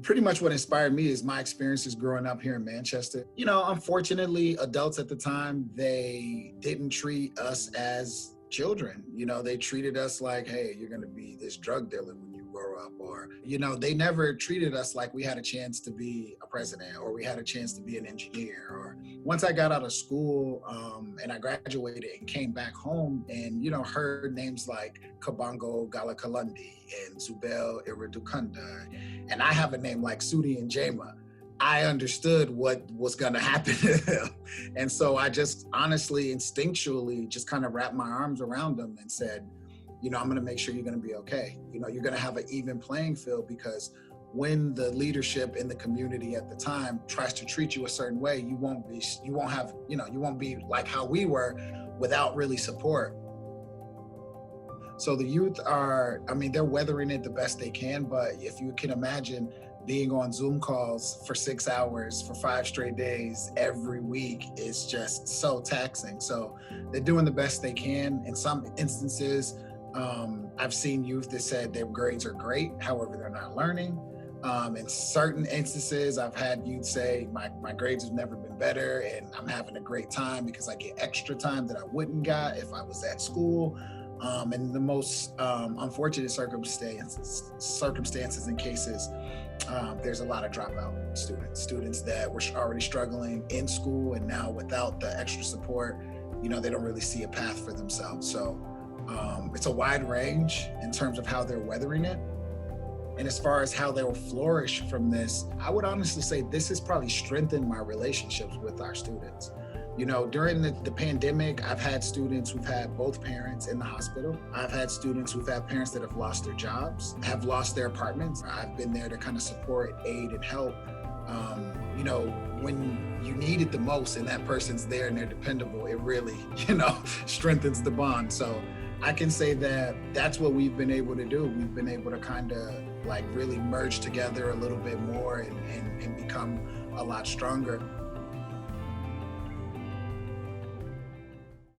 Pretty much what inspired me is my experiences growing up here in Manchester. Unfortunately, adults at the time, they didn't treat us as children. They treated us like, hey, you're going to be this drug dealer when you grow up. Or, they never treated us like we had a chance to be a president or we had a chance to be an engineer. Or once I got out of school and I graduated and came back home and, heard names like Kabango Galakalundi and Zubel Iridukunda, and I have a name like Sudi and Jama, I understood what was going to happen to them. And so I just honestly, instinctually, just kind of wrapped my arms around them and said, I'm going to make sure you're going to be okay. You're going to have an even playing field, because when the leadership in the community at the time tries to treat you a certain way, you won't be like how we were without really support. So the youth they're weathering it the best they can, but if you can imagine being on Zoom calls for 6 hours for 5 straight days every week is just so taxing. So they're doing the best they can. In some instances, I've seen youth that said their grades are great, however, they're not learning. In certain instances, I've had youth say, my grades have never been better and I'm having a great time because I get extra time that I wouldn't got if I was at school. And the most unfortunate circumstances and cases, there's a lot of dropout students that were already struggling in school, and now without the extra support, they don't really see a path for themselves. So it's a wide range in terms of how they're weathering it. And as far as how they will flourish from this, I would honestly say this has probably strengthened my relationships with our students. During the pandemic, I've had students who've had both parents in the hospital. I've had students who've had parents that have lost their jobs, have lost their apartments. I've been there to kind of support, aid, and help. When you need it the most and that person's there and they're dependable, it really, strengthens the bond. So I can say that that's what we've been able to do. We've been able to kind of really merge together a little bit more and become a lot stronger.